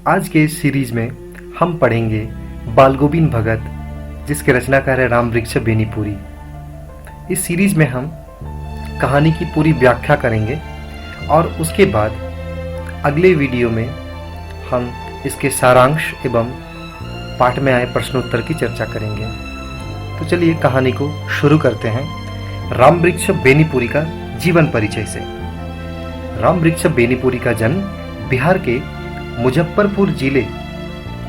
आज के इस सीरीज में हम पढ़ेंगे बाल गोविंद भगत, जिसके रचनाकार है रामवृक्ष बेनीपुरी। इस सीरीज में हम कहानी की पूरी व्याख्या करेंगे और उसके बाद अगले वीडियो में हम इसके सारांश एवं पाठ में आए प्रश्नोत्तर की चर्चा करेंगे। तो चलिए कहानी को शुरू करते हैं रामवृक्ष बेनीपुरी का जीवन परिचय से। रामवृक्ष बेनीपुरी का जन्म बिहार के मुजफ्फरपुर जिले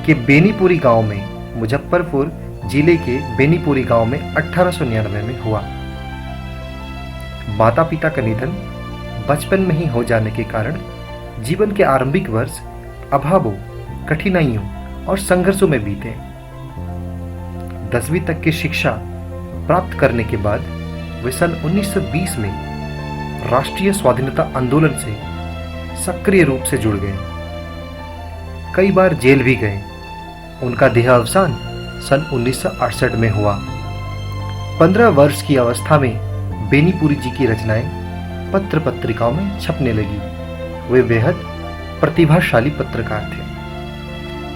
के बेनीपुरी गांव में में 1899 में हुआ। माता पिता का निधन बचपन में ही हो जाने के कारण जीवन के आरंभिक वर्ष अभावों, कठिनाइयों और संघर्षों में बीते। 10वीं तक की शिक्षा प्राप्त करने के बाद वे सन 1920 में राष्ट्रीय स्वाधीनता आंदोलन से सक्रिय रूप से जुड़ गए। कई बार जेल भी गए। उनका देहावसान सन 1968 में हुआ। 15 वर्ष की अवस्था में बेनीपुरी जी की रचनाएं पत्र पत्रिकाओं में छपने लगी। वे बेहद प्रतिभाशाली पत्रकार थे।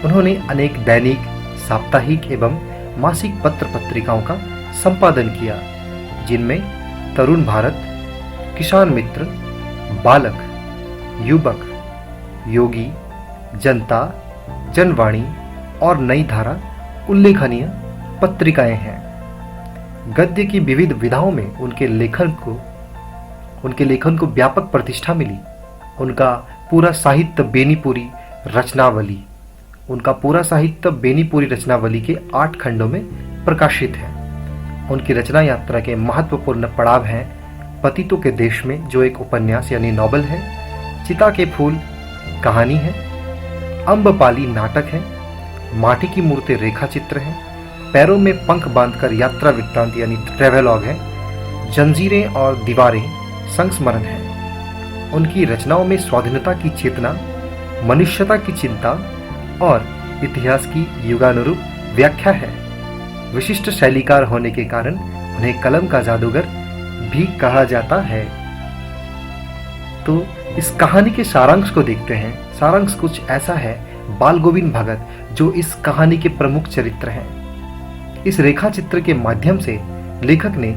उन्होंने अनेक दैनिक, साप्ताहिक एवं मासिक पत्र पत्रिकाओं का संपादन किया, जिनमें तरुण भारत, किसान मित्र, बालक, युवक, योगी, जनता, जनवाणी और नई धारा उल्लेखनीय पत्रिकाएं हैं। गद्य की विविध विधाओं में उनके लेखन को व्यापक प्रतिष्ठा मिली। उनका पूरा साहित्य बेनीपुरी रचनावली के 8 खंडों में प्रकाशित है। उनकी रचना यात्रा के महत्वपूर्ण पड़ाव हैं पतितों के देश में, जो एक उपन्यास यानी नॉवल है, चिता के फूल कहानी है, अम्बपाली नाटक है, माटी की मूर्ति रेखा चित्र है, पैरों में पंख बांधकर यात्रा वृत्तांत यानी ट्रेवेलॉग है, जंजीरें और दीवारें संस्मरण है। उनकी रचनाओं में स्वाधीनता की चेतना, मनुष्यता की चिंता और इतिहास की युगानुरूप व्याख्या है। विशिष्ट शैलीकार होने के कारण उन्हें कलम का जादूगर भी कहा जाता है। तो इस कहानी के सारांश को देखते हैं। सारांश कुछ ऐसा है। बाल गोविंद भगत जो इस कहानी के प्रमुख चरित्र हैं। इस रेखा चित्र के माध्यम से लेखक ने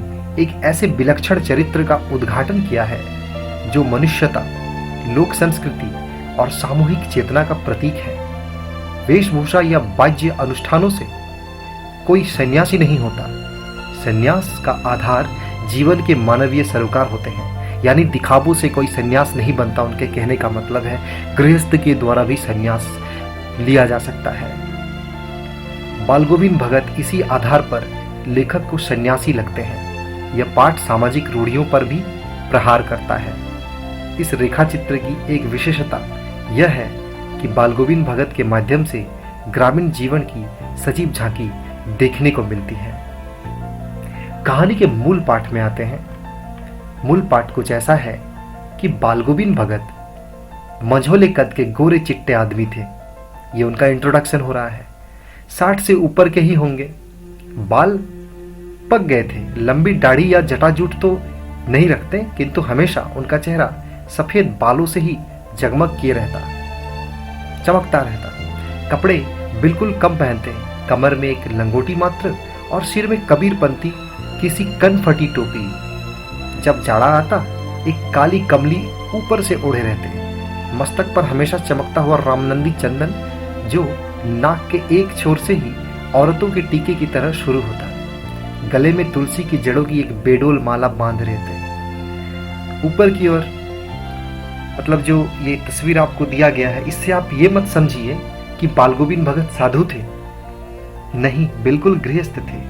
एक ऐसे विलक्षण चरित्र का उद्घाटन किया है जो मनुष्यता, लोक संस्कृति और सामूहिक चेतना का प्रतीक है। वेशभूषा या वाद्य अनुष्ठानों से कोई सन्यासी नहीं होता। सन्यास का आधार जीवन के मानवीय सरोकार होते हैं, यानी दिखावों से कोई सन्यास नहीं बनता। उनके कहने का मतलब है गृहस्थ के द्वारा भी सन्यास लिया जा सकता है। बाल गोविंद भगत इसी आधार पर लेखक को सन्यासी लगते हैं। यह पाठ सामाजिक रूढ़ियों पर भी प्रहार करता है। इस रेखा चित्र की एक विशेषता यह है कि बाल गोविंद भगत के माध्यम से ग्रामीण जीवन की सजीव झांकी देखने को मिलती है। कहानी के मूल पाठ में आते हैं। मूल पाठ कुछ ऐसा है कि बाल गोविंद भगत मझोले कद के गोरे चिट्टे आदमी थे। ये उनका इंट्रोडक्शन हो रहा है। 60 से ऊपर के ही होंगे। बाल पक गए थे। लंबी दाढ़ी या जटाजूट तो नहीं रखते, किंतु हमेशा उनका चेहरा सफेद बालों से ही जगमग किए चमकता रहता। कपड़े बिल्कुल कम पहनते। कमर में एक लंगोटी मात्र और सिर में कबीरपंथी किसी कनफटी टोपी। जब जाड़ा आता, एक काली कमली ऊपर से ओढ़े रहते। मस्तक पर हमेशा चमकता हुआ रामनंदी चंदन, जो नाक के एक छोर से ही औरतों के टीके की तरह शुरू होता। गले में तुलसी की जड़ों की एक बेडोल माला बांध रहते। ऊपर की ओर मतलब जो ये तस्वीर आपको दिया गया है, इससे आप ये मत समझिए कि बाल गोविंद भगत साधु थे। नहीं, बिल्कुल गृहस्थ थे।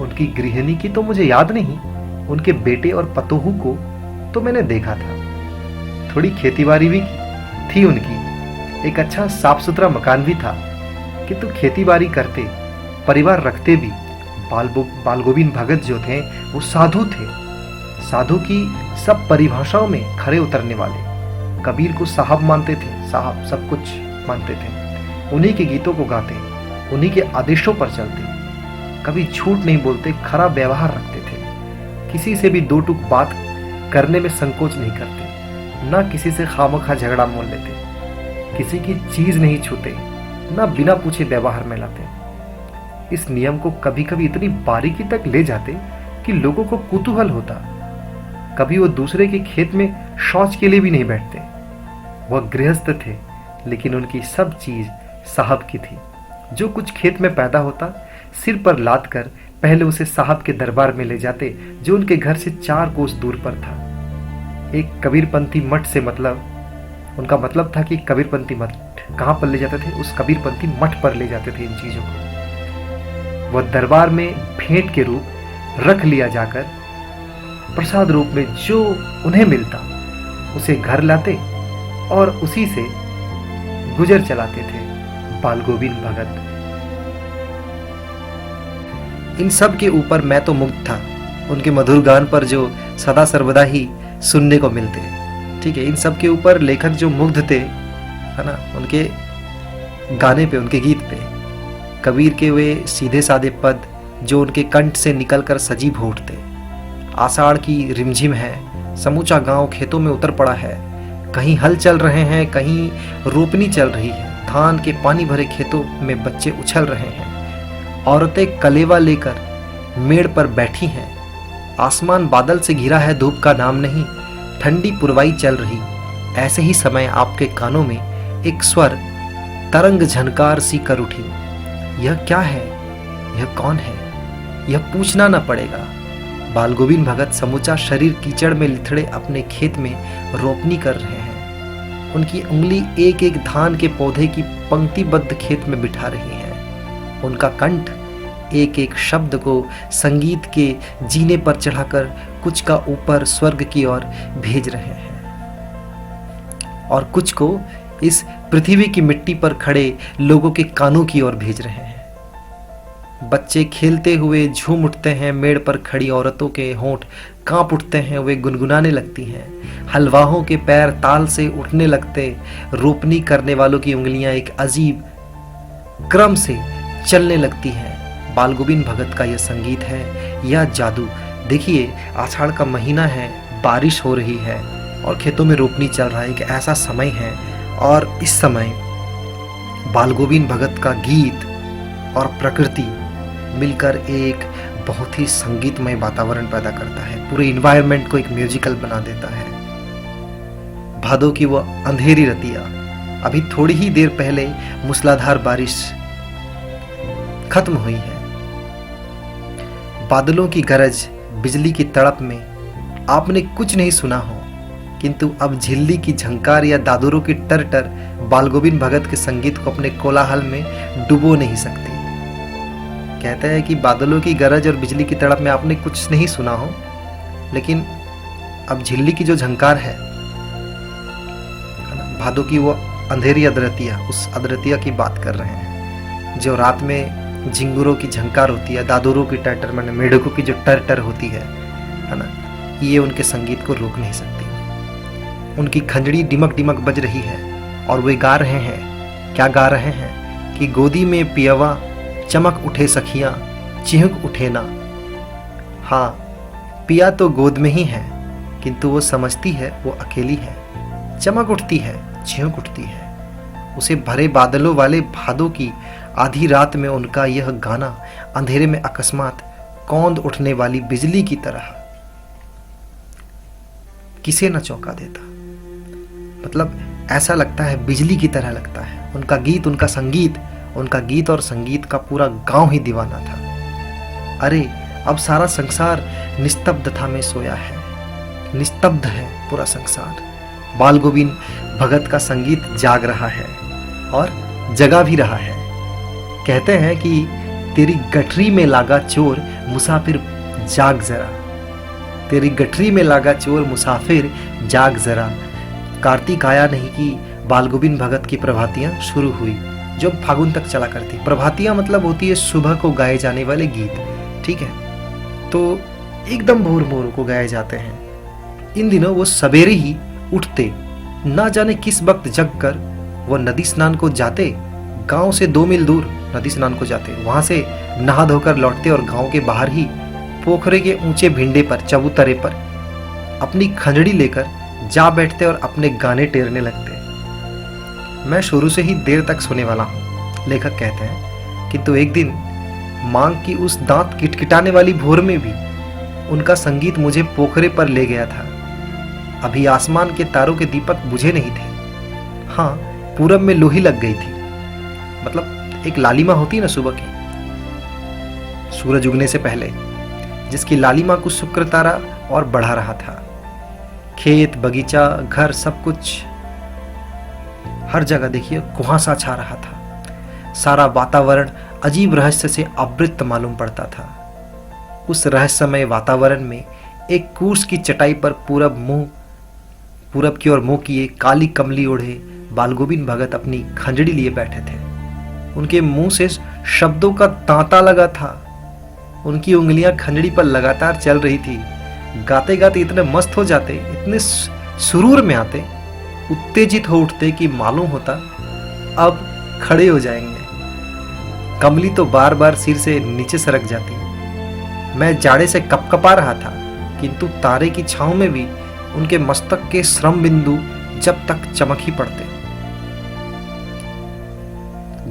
उनकी गृहिणी की तो मुझे याद नहीं। उनके बेटे और पतोहू को तो मैंने देखा था। थोड़ी खेतीबाड़ी भी थी उनकी। एक अच्छा साफ सुथरा मकान भी था, किंतु खेतीबाड़ी करते, परिवार रखते भी बाल गोविंद भगत जो थे वो साधु थे। साधु की सब परिभाषाओं में खरे उतरने वाले। कबीर को साहब मानते थे, साहब सब कुछ मानते थे। उन्हीं के गीतों को गाते, उन्हीं के आदेशों पर चलते। कभी झूठ नहीं बोलते, खरा व्यवहार रखते थे। किसी से भी दो टूक बात करने में संकोच नहीं करते, ना किसी से खामखा झगड़ा मोल लेते। किसी की चीज नहीं छूते, ना बिना पूछे व्यवहार में लाते। इस नियम को कभी कभी इतनी बारीकी तक ले जाते कि लोगों को कुतूहल होता। कभी वो दूसरे के खेत में शौच के लिए भी नहीं बैठते। वह गृहस्थ थे, लेकिन उनकी सब चीज साहब की थी। जो कुछ खेत में पैदा होता, सिर पर लाद कर पहले उसे साहब के दरबार में ले जाते, जो उनके घर से 4 कोस दूर पर था। एक कबीरपंथी मठ से उनका मतलब था कि कबीरपंथी मठ कहाँ पर ले जाते थे? उस कबीरपंथी मठ पर ले जाते थे इन चीजों को। वह दरबार में भेंट के रूप रख लिया जाकर प्रसाद रूप में जो उन्हें मिलता उसे घर लाते और उसी से गुजर चलाते थे बाल गोविंद भगत। इन सब के ऊपर मैं तो मुग्ध था, उनके मधुर गान पर जो सदा सर्वदा ही सुनने को मिलते। ठीक है, इन सब के ऊपर लेखक जो मुग्ध थे, है ना, उनके गाने पे, उनके गीत पे। कबीर के वे सीधे साधे पद जो उनके कंठ से निकलकर सजीव हो उठते। आषाढ़ की रिमझिम है, समूचा गांव खेतों में उतर पड़ा है। कहीं हल चल रहे हैं, कहीं रोपनी चल रही है। धान के पानी भरे खेतों में बच्चे उछल रहे हैं। औरतें कलेवा लेकर मेड़ पर बैठी हैं। आसमान बादल से घिरा है, धूप का नाम नहीं। ठंडी पुरवाई चल रही। ऐसे ही समय आपके कानों में एक स्वर तरंग झनकार सी कर उठी। यह क्या है? यह कौन है? यह पूछना न पड़ेगा। बाल गोविंद भगत समूचा शरीर कीचड़ में लिथड़े अपने खेत में रोपनी कर रहे हैं। उनकी उंगली एक एक धान के पौधे की पंक्तिबद्ध खेत में बिठा रही है। उनका कंठ एक एक शब्द को संगीत के जीने पर चढ़ाकर कुछ का ऊपर स्वर्ग की ओर भेज रहे हैं और कुछ को इस पृथ्वी की मिट्टी पर खड़े लोगों के कानों की ओर भेज रहे हैं। बच्चे खेलते हुए झूम उठते हैं। मेड़ पर खड़ी औरतों के होंठ कांप उठते हैं, वे गुनगुनाने लगती हैं। हलवाहों के पैर ताल से उठने लगते। रोपनी करने वालों की उंगलियां एक अजीब क्रम से चलने लगती हैं। बाल गोविंद भगत का यह संगीत है, यह जादू। देखिए, आषाढ़ का महीना है, बारिश हो रही है और खेतों में रोपनी चल रहा है। एक ऐसा समय है और इस समय बाल गोविंद भगत का गीत और प्रकृति मिलकर एक बहुत ही संगीतमय वातावरण पैदा करता है। पूरे इन्वायरमेंट को एक म्यूजिकल बना देता है। भादों की वो अंधेरी रतिया, अभी थोड़ी ही देर पहले मूसलाधार बारिश खत्म हुई है। बादलों की गरज, बिजली की तड़प में आपने कुछ नहीं सुना हो, किंतु अब झिल्ली की झंकार या दादुरों की टर बाल गोविंद भगत के संगीत को अपने कोलाहल में डुबो नहीं सकती। कहते हैं कि बादलों की गरज और बिजली की तड़प में आपने कुछ नहीं सुना हो, लेकिन अब झिल्ली की जो झंकार है, भादों की वो अंधेरी अदरतिया, उस अदरतिया की बात कर रहे हैं। जो रात में झिंगुरों की झंकार होती है, दादुरों की टर मैंने मेढकों की जो टर होती है ना, ये उनके संगीत को रोक नहीं सकती। उनकी खंजड़ी डिमक डिमक बज रही है और वे गा रहे हैं। क्या गा रहे हैं कि गोदी में पियवा चमक उठे सखियां चिहुक उठे ना। हाँ, पिया तो गोद में ही है, किंतु वो समझती है वो अकेली है। चमक उठती है, चिहुक उठती है। उसे भरे बादलों वाले भादों की आधी रात में उनका यह गाना अंधेरे में अकस्मात कौंध उठने वाली बिजली की तरह किसे न चौंका देता। मतलब ऐसा लगता है, बिजली की तरह लगता है। उनका गीत, उनका संगीत, उनका गीत और संगीत का पूरा गांव ही दीवाना था। अरे, अब सारा संसार निस्तब्धता में सोया है। निस्तब्ध है पूरा संसार। बाल गोविंद भगत का संगीत जाग रहा है और जगा भी रहा है। कहते हैं कि तेरी गठरी में लागा चोर मुसाफिर जाग जरा। तेरी गठरी में लागा चोर मुसाफिर जाग जरा। कार्तिक आया नहीं कि बाल गोविंद भगत की प्रभातियां शुरू हुई, जो फागुन तक चला करती। प्रभातियां मतलब होती है सुबह को गाए जाने वाले गीत, ठीक है। तो एकदम भोर भोर को गाए जाते हैं। इन दिनों वो सवेरे ही उठते, ना जाने किस वक्त जग कर वो नदी स्नान को जाते। गांव से 2 मील दूर नदी स्नान को जाते, वहां से नहा धोकर लौटते और गांव के बाहर ही पोखरे के ऊंचे भिंडे पर, चबूतरे पर अपनी खंजड़ी लेकर जा बैठते और अपने गाने टेरने लगते। मैं शुरू से ही देर तक सोने वाला हूँ, लेखक कहते हैं, किंतु एक दिन मांग की उस दांत किटकिटाने वाली भोर में भी उनका संगीत मुझे पोखरे पर ले गया था। अभी आसमान के तारों के दीपक बुझे नहीं थे। हाँ, पूरब में लोही लग गई थी, मतलब एक लालिमा होती है ना सुबह की, सूरज उगने से पहले, जिसकी लालिमा को शुक्र तारा और बढ़ा रहा था। खेत, बगीचा, घर, सब कुछ, हर जगह देखिए कुहासा छा रहा था। सारा वातावरण अजीब रहस्य से आवृत मालूम पड़ता था। उस रहस्यमय वातावरण में एक कूर्स की चटाई पर पूरब की ओर मुंह किए काली कमली ओढ़े बालगोविंद भगत अपनी खंजड़ी लिए बैठे थे। उनके मुंह से शब्दों का तांता लगा था। उनकी उंगलियां खंजड़ी पर लगातार चल रही थी। गाते गाते इतने मस्त हो जाते, इतने सुरूर में आते, उत्तेजित हो उठते कि मालूम होता अब खड़े हो जाएंगे। कमली तो बार बार सिर से नीचे सरक जाती। मैं जाड़े से कपकपा रहा था, किंतु तारे की छांव में भी उनके मस्तक के श्रम बिंदु जब तक चमक ही पड़ते।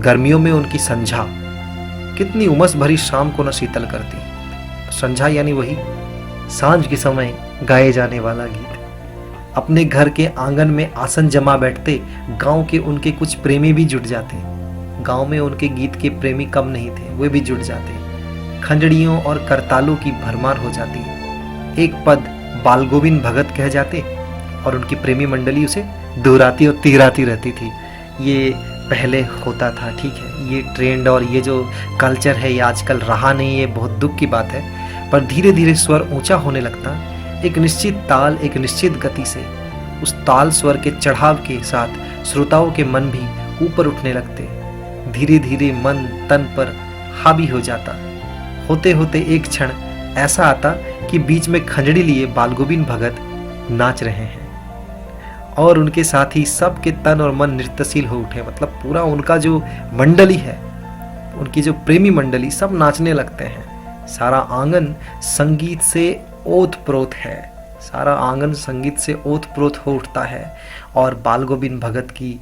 गर्मियों में उनकी संझा कितनी उमस भरी शाम को न शीतल करती। संझा यानी वही सांझ के समय गाए जाने वाला गीत। अपने घर के आंगन में आसन जमा बैठते गांव के उनके कुछ प्रेमी भी जुट जाते। गांव में उनके गीत के प्रेमी कम नहीं थे, वे भी जुट जाते। खंजड़ियों और करतालों की भरमार हो जाती। एक पद बालगोविंद भगत कह जाते और उनकी प्रेमी मंडली उसे दोहराती और तिहराती रहती थी। ये पहले होता था, ठीक है, ये ट्रेंड और ये जो कल्चर है ये आजकल रहा नहीं, ये बहुत दुख की बात है। पर धीरे धीरे स्वर ऊंचा होने लगता, एक निश्चित ताल, एक निश्चित गति से। उस ताल स्वर के चढ़ाव के साथ श्रोताओं के मन भी ऊपर उठने लगते। धीरे धीरे मन तन पर हावी हो जाता। होते होते एक क्षण ऐसा आता कि बीच में खंजड़ी लिए बालगोविंद भगत नाच रहे हैं और उनके साथ ही सबके तन और मन नृत्यशील हो उठे। मतलब पूरा उनका जो मंडली है, उनकी जो प्रेमी मंडली, सब नाचने लगते हैं। सारा आंगन संगीत से ओतप्रोत है, सारा आंगन संगीत से ओतप्रोत हो उठता है। और बालगोविंद भगत की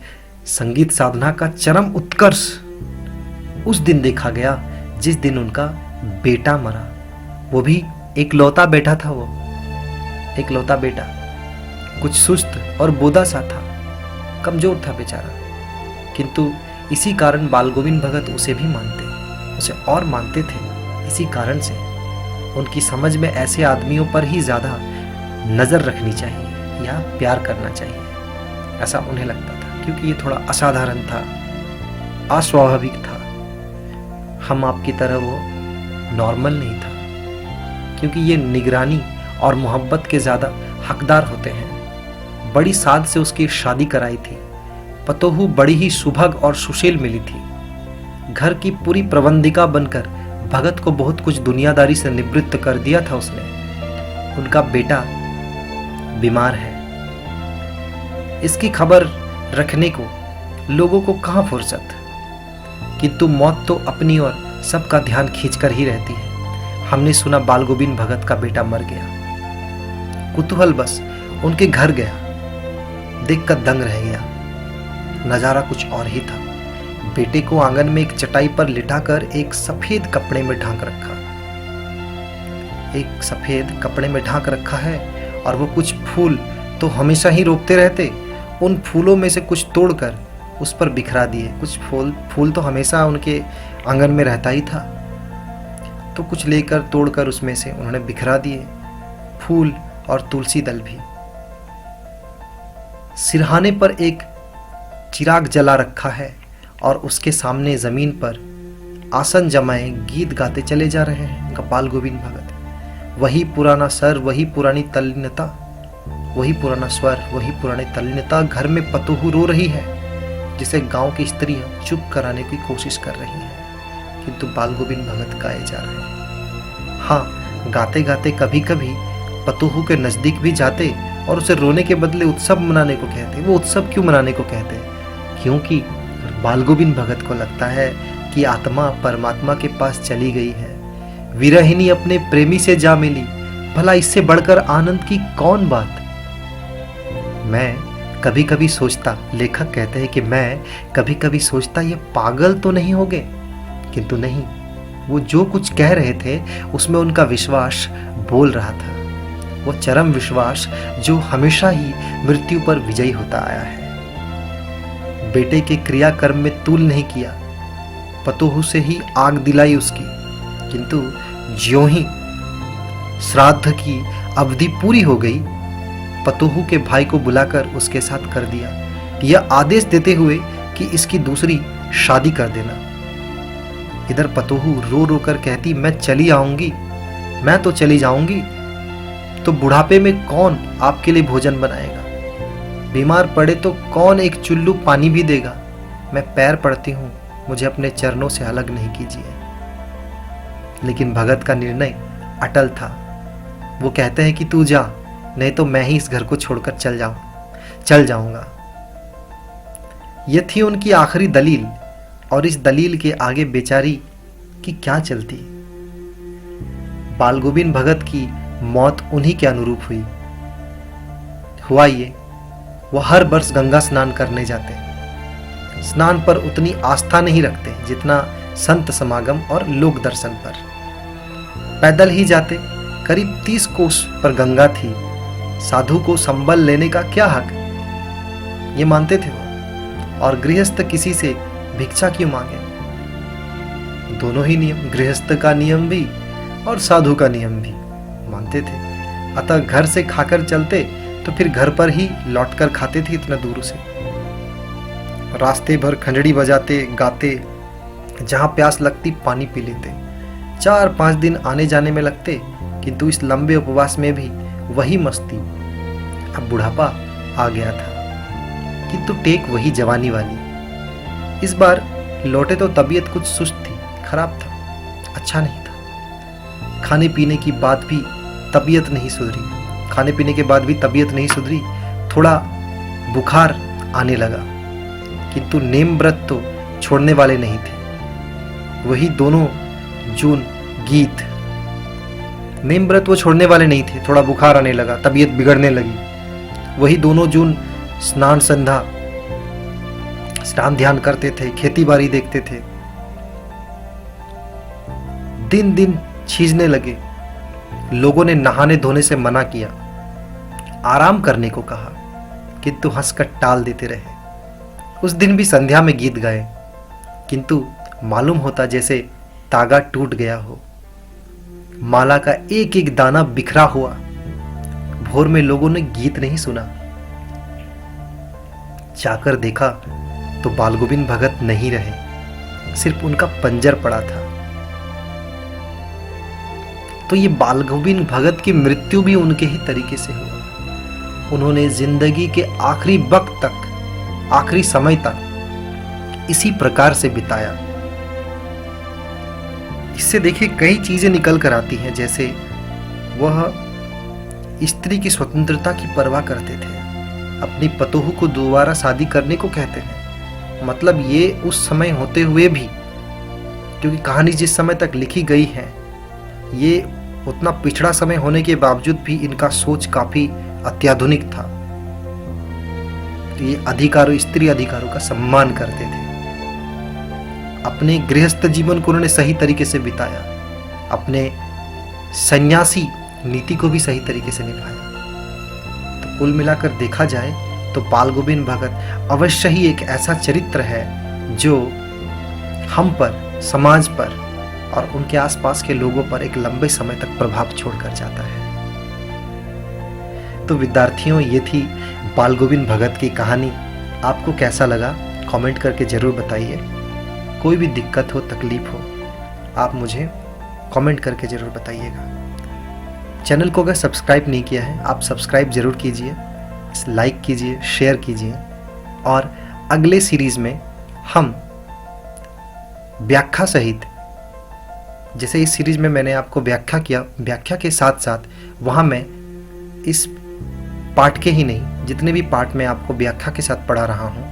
संगीत साधना का चरम उत्कर्ष उस दिन देखा गया जिस दिन उनका बेटा मरा। वो भी एक लौता बेटा था, वो एक लौता बेटा, कुछ सुस्त और बोदा सा था, कमजोर था बेचारा। किंतु इसी कारण बालगोविंद भगत उसे भी मानते, उसे और मानते थे। इसी कारण से उनकी समझ में ऐसे आदमियों पर ही ज्यादा नजर रखनी चाहिए या प्यार करना चाहिए, ऐसा उन्हें लगता था, क्योंकि ये थोड़ा असाधारण था, अस्वाभाविक था। हम आपकी तरह वो नॉर्मल नहीं था, क्योंकि ये निगरानी और मोहब्बत के ज्यादा हकदार होते हैं। बड़ी साध से उसकी शादी कराई थी। पतोहू बड़ी ही सुभग और सुशील मिली थी। घर की पूरी प्रबंधिका बनकर भगत को बहुत कुछ दुनियादारी से निवृत्त कर दिया था उसने। उनका बेटा बीमार है, इसकी खबर रखने को लोगों को कहाँ फुर्सत, किंतु मौत तो अपनी ओर सबका ध्यान खींचकर ही रहती है। हमने सुना बालगोविंद भगत का बेटा मर गया। कुतूहल बस उनके घर गया, देखकर दंग रह गया। नजारा कुछ और ही था। बेटे को आंगन में एक चटाई पर लिटाकर एक सफेद कपड़े में ढांक रखा, एक सफेद कपड़े में ढांक रखा है, और वो कुछ फूल तो हमेशा ही रोपते रहते, उन फूलों में से कुछ तोड़कर उस पर बिखरा दिए। कुछ फूल तो हमेशा उनके आंगन में रहता ही था, तो कुछ लेकर तोड़कर उसमें से उन्होंने बिखरा दिए, फूल और तुलसी दल भी। सिरहाने पर एक चिराग जला रखा है और उसके सामने जमीन पर आसन जमाए गीत गाते चले जा रहे हैं बालगोविंद भगत। वही पुराना सर, वही पुरानी तल्लीनता, वही पुराना स्वर, वही पुरानी तल्लीनता। घर में पतोहू रो रही है, जिसे गांव की स्त्रियां चुप कराने की कोशिश कर रही हैं, किंतु बालगोविंद भगत गाए जा रहे हैं। हाँ, गाते गाते कभी कभी पतोहू के नजदीक भी जाते और उसे रोने के बदले उत्सव मनाने को कहते। वो उत्सव क्यों मनाने को कहते? क्योंकि बालगोविंद भगत को लगता है कि आत्मा परमात्मा के पास चली गई है, विरहिनी अपने प्रेमी से जा मिली, भला इससे बढ़कर आनंद की कौन बात। मैं कभी कभी सोचता, लेखक कहते हैं कि मैं कभी कभी सोचता ये पागल तो नहीं हो गए, किंतु नहीं, वो जो कुछ कह रहे थे उसमें उनका विश्वास बोल रहा था, वो चरम विश्वास जो हमेशा ही मृत्यु पर विजयी होता आया है। बेटे के क्रियाकर्म में तूल नहीं किया, पतोहू से ही आग दिलाई उसकी, किंतु ज्यों ही श्राद्ध की अवधि पूरी हो गई, पतोहू के भाई को बुलाकर उसके साथ कर दिया, यह आदेश देते हुए कि इसकी दूसरी शादी कर देना। इधर पतोहू रो रो कर कहती, मैं चली आऊंगी, मैं तो चली जाऊंगी, तो बुढ़ापे में कौन आपके लिए भोजन बनाएगा, बीमार पड़े तो कौन एक चुल्लू पानी भी देगा, मैं पैर पड़ती हूं, मुझे अपने चरणों से अलग नहीं कीजिए। लेकिन भगत का निर्णय अटल था। वो कहते हैं कि तू जा, नहीं तो मैं ही इस घर को छोड़कर चल जाऊंगा। यह थी उनकी आखिरी दलील, और इस दलील के आगे बेचारी की क्या चलती। बालगोविंद भगत की मौत उन्हीं के अनुरूप हुआ ये, वह हर वर्ष गंगा स्नान करने जाते। स्नान पर उतनी आस्था नहीं रखते जितना संत समागम और लोक दर्शन पर। पैदल ही जाते, करीब 30 कोस पर गंगा थी, साधु को संबल लेने का क्या हक, ये मानते थे वो। और गृहस्थ किसी से भिक्षा क्यों मांगे, दोनों ही नियम, गृहस्थ का नियम भी और साधु का नियम भी मानते थे। अतः घर से खाकर चलते तो फिर घर पर ही लौटकर खाते थे इतना दूर से। रास्ते भर खंजड़ी बजाते गाते, जहां प्यास लगती पानी पी लेते। 4-5 दिन आने जाने में लगते, किंतु इस लंबे उपवास में भी वही मस्ती। अब बुढ़ापा आ गया था, किंतु टेक वही जवानी वाली। इस बार लौटे तो तबीयत कुछ सुस्त थी, खराब था, अच्छा नहीं था। खाने पीने की बात भी तबीयत नहीं सुधरी, थोड़ा बुखार आने लगा, किंतु नेम व्रत तो छोड़ने वाले नहीं थे। वही दोनों जून गीत, नेम व्रत वो छोड़ने वाले नहीं थे, थोड़ा बुखार आने लगा, तबीयत बिगड़ने लगी। वही दोनों जून स्नान ध्यान करते थे, खेती बाड़ी देखते थे। दिन दिन छीजने लगे, लोगों ने नहाने धोने से मना किया, आराम करने को कहा, किंतु हंसकर टाल देते रहे। उस दिन भी संध्या में गीत गाए, किंतु मालूम होता जैसे तागा टूट गया हो, माला का एक एक दाना बिखरा हुआ। भोर में लोगों ने गीत नहीं सुना। जाकर देखा तो बालगोविंद भगत नहीं रहे, सिर्फ उनका पंजर पड़ा था। तो ये बालगोविंद भगत की मृत्यु भी उनके ही तरीके से हुआ। उन्होंने जिंदगी के आखिरी वक्त तक, आखिरी समय तक इसी प्रकार से बिताया। इससे देखिए कई चीजें निकल कर आती हैं, जैसे वह स्त्री की स्वतंत्रता की परवाह करते थे, अपनी पतोहू को दोबारा शादी करने को कहते हैं। मतलब ये उस समय होते हुए भी, क्योंकि कहानी जिस समय तक लिखी गई है ये उतना पिछड़ा समय होने के बावजूद भी इनका सोच काफी अत्याधुनिक था। तो ये अधिकारों, स्त्री अधिकारों का सम्मान करते थे। अपने गृहस्थ जीवन को उन्होंने सही तरीके से बिताया, अपने सन्यासी नीति को भी सही तरीके से निभाया। तो कुल मिलाकर देखा जाए तो बालगोविंद भगत अवश्य ही एक ऐसा चरित्र है जो हम पर, समाज पर और उनके आसपास के लोगों पर एक लंबे समय तक प्रभाव छोड़कर जाता है। तो विद्यार्थियों, ये थी बालगोविंद भगत की कहानी। आपको कैसा लगा कमेंट करके जरूर बताइए। कोई भी दिक्कत हो, तकलीफ हो, आप मुझे कमेंट करके जरूर बताइएगा। चैनल को अगर सब्सक्राइब नहीं किया है, आप सब्सक्राइब जरूर कीजिए, लाइक कीजिए, शेयर कीजिए। और अगले सीरीज में हम व्याख्या सहित, जैसे इस सीरीज में मैंने आपको व्याख्या किया, व्याख्या के साथ साथ वहाँ मैं इस पाठ के ही नहीं, जितने भी पाठ में आपको व्याख्या के साथ पढ़ा रहा हूँ,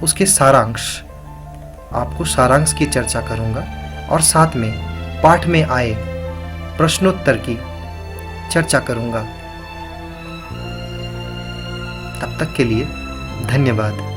उसके सारांश, आपको सारांश की चर्चा करूँगा और साथ में पाठ में आए प्रश्नोत्तर की चर्चा करूँगा। तब तक के लिए धन्यवाद।